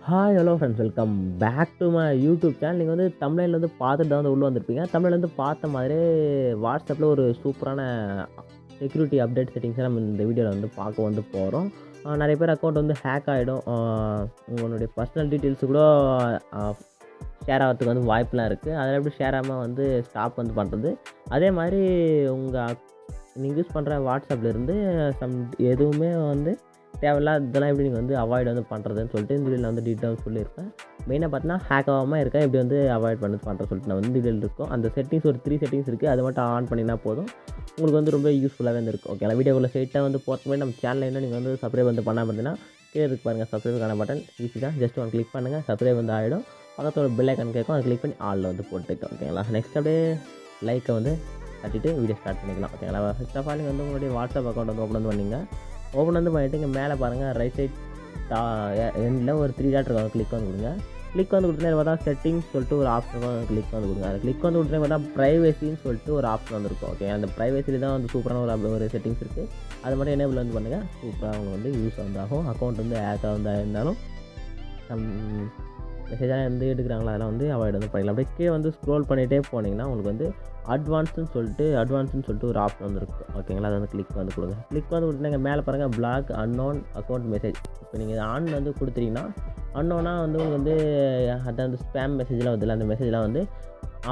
Hi hello friends, welcome back to my YouTube channel. நீங்கள் வந்து தமிழ்ல வந்து பார்த்துட்டு தான் வந்து உள்ளே வந்திருப்பீங்க. தமிழ்ல வந்து பார்த்த மாதிரியே வாட்ஸ்அப்பில் ஒரு சூப்பரான செக்யூரிட்டி அப்டேட் செட்டிங்ஸை நம்ம இந்த வீடியோவில் வந்து பார்க்க வந்து போகிறோம். நிறைய பேர் அக்கௌண்ட் வந்து ஹேக் ஆகிடும். உங்களுடைய பர்சனல் டீட்டெயில்ஸு கூட ஷேர் ஆகிறதுக்கு வந்து வாய்ப்புலாம் இருக்குது. அதில் எப்படி ஷேர் ஆகாமல் வந்து ஸ்டாப் வந்து பண்ணுறது. அதே மாதிரி உங்கள் நீங்கள் யூஸ் பண்ணுற வாட்ஸ்அப்லேருந்து எதுவுமே வந்து தேவையில்லாத இதெல்லாம் எப்படி நீங்கள் வந்து அவாய்ட் வந்து பண்ணுறதுன்னு சொல்லிட்டு இந்த வீடியோவில் வந்து டீட்டெயில்ஸ் சொல்லியிருப்பேன். மெயினாக பார்த்தீங்கன்னா ஹேக் ஆகாமல் இருக்க எப்படி வந்து அவாய்ட் பண்ணுறது சொல்லிட்டு நான் வந்து டீட்டெயில் இருக்கும். அந்த செட்டிங்ஸ் ஒரு 3 செட்டிங்ஸ் இருக்குது. அது மட்டும் ஆன் பண்ணினா போதும். உங்களுக்கு வந்து ரொம்ப யூஸ்ஃபுல்லாகவே வந்து இருக்கும். ஓகேங்களா? வீடியோக்குள்ளே ஸ்ட்ரெயிட்டாக வந்து போகிறதுக்கு முன்னாடி நம்ம சேனலில் இன்னும் நீங்கள் வந்து சப்ஸ்கிரைப் வந்து பண்ணாமல் இருந்தீங்கன்னா கீழே இருக்கு பாருங்கள், சப்ஸ்கிரைப்க்கான பட்டன் ஈஸி தான். ஜஸ்ட் ஒன் கிளிக் பண்ணுங்கள், சப்ஸ்கிரைப் வந்து ஆகிடும். பக்கத்தில் ஒரு பெல் ஐக்கான் கேட்கும், அதை கிளிக் பண்ணி ஆலில் வந்து போட்டுக்கலாம். ஓகேங்களா? நெக்ஸ்ட் அப்படியே லைக்கை வந்து தட்டிட்டு வீடியோ ஸ்டார்ட் பண்ணிக்கலாம். ஓகேங்களா? ஃபர்ஸ்ட் ஆஃப் ஆல் நீங்கள் வந்து உங்களுடைய வாட்ஸ்அப் அக்கௌண்ட் வந்து ஓப்பன் வந்து பண்ணிங்க. ஓப்பன் வந்து பண்ணிவிட்டு இங்கே மேலே பாருங்கள், ரைட் சைட் எண்டில் ஒரு 3 டாட் இருக்கும், கிளிக் வந்து கொடுங்க. கிளிக் வந்து கொடுத்தீங்கன்னா பார்த்தா செட்டிங்ஸ் சொல்லிட்டு ஒரு ஆப்ஷன் கிளிக் வந்து கொடுங்க. அது கிளிக் வந்து கொடுத்தீங்கன்னா பார்த்தா ப்ரைவசின்னு சொல்லிட்டு ஒரு ஆப்ஷன் வந்துருக்கும். ஓகே, அந்த ப்ரைவசியில் தான் வந்து சூப்பரான ஒரு செட்டிங்ஸ் இருக்குது. அது மட்டும் எனேபிள் வந்து பண்ணுங்கள். சூப்பராக அவங்க வந்து யூஸ் வந்து ஆகும். அக்கௌண்ட் வந்து ஹேக்காக வந்து இருந்தாலும் மெசேஜாக வந்து எடுக்கிறாங்களா அதெல்லாம் வந்து அவாய்ட் வந்து பண்ணிக்கலாம். அப்படியே கீழே வந்து ஸ்க்ரோல் பண்ணிகிட்டே போனீங்கன்னா உங்களுக்கு வந்து அட்வான்ஸ்னு சொல்லிட்டு ஒரு ஆப்ஷன் வந்து இருக்கும். ஓகேங்களா? அதை வந்து கிளிக் வந்து கொடுங்க. கிளிக் வந்து கொடுத்தீங்கன்னா மேலே பாருங்கள், பிளாக் அன்னோன் அக்கௌண்ட் மெசேஜ். இப்போ நீங்கள் ஆன் வந்து கொடுத்துட்டீங்கன்னா அன்னோனாக வந்து உங்களுக்கு வந்து அதை வந்து ஸ்பேம் மெசேஜ்லாம் வருதுல்ல, அந்த மெசேஜ்லாம் வந்து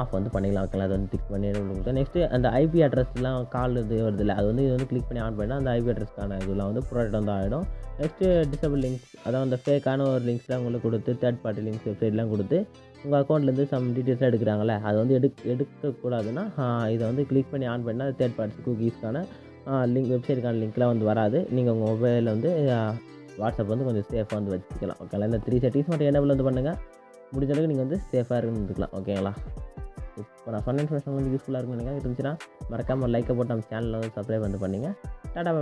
ஆஃப் வந்து பண்ணிக்கலாம். ஓகேங்களா? அதை வந்து டிக் பண்ணி கொடுங்க. நெக்ஸ்ட்டு அந்த ஐபி அட்ரஸ்லாம் கால் இது வருதுல்ல, அது வந்து இது வந்து கிளிக் பண்ணி ஆன் பண்ணால் அந்த ஐபி அட்ரஸ்க்கான இதெல்லாம் வந்து ப்ரொடக்ட் வந்து ஆகிடும். நெக்ஸ்ட்டு டிசபிள் லிங்க்ஸ், அதாவது அந்த ஃபேக்கான ஒரு லிங்க்ஸ்லாம் உங்களுக்கு கொடுத்து தேர்ட் பார்ட்டி லிங்க்ஸ் வெப்சைட்லாம் கொடுத்து உங்கள் அக்கௌண்ட்லேருந்து சம் டீட்டெயில்ஸ்லாம் எடுக்கிறாங்களே, அது வந்து எடுக்கக்கூடாதுன்னா இதை வந்து கிளிக் பண்ணி ஆன் பண்ணால் தேர்ட் பார்ட்டி குக்கீஸ்க்கான வெப்சைட்டுக்கான லிங்க்லாம் வந்து வராது. நீங்கள் உங்கள் மொபைலில் வந்து வாட்ஸ்அப் வந்து கொஞ்சம் சேஃபாக வந்து வச்சுக்கலாம். ஓகேங்களா? இந்த 3 செட்டிங்ஸ் மட்டும் எனேபிள் வந்து பண்ணுங்கள். முடிஞ்ச அளவுக்கு நீங்கள் வந்து சேஃபாக இருந்துக்கலாம். ஓகேங்களா? இப்போ நான் சொன்ன இன்ஃபர்மேஷன் வந்து யூஸ்ஃபுல்லாக இருக்குன்னு இருந்துச்சுன்னா மறக்காமல் ஒரு லைக்கை போட்டு நம்ம சேனலில் வந்து சப்ஸ்கிரைப் வந்து பண்ணிங்க. டாடா.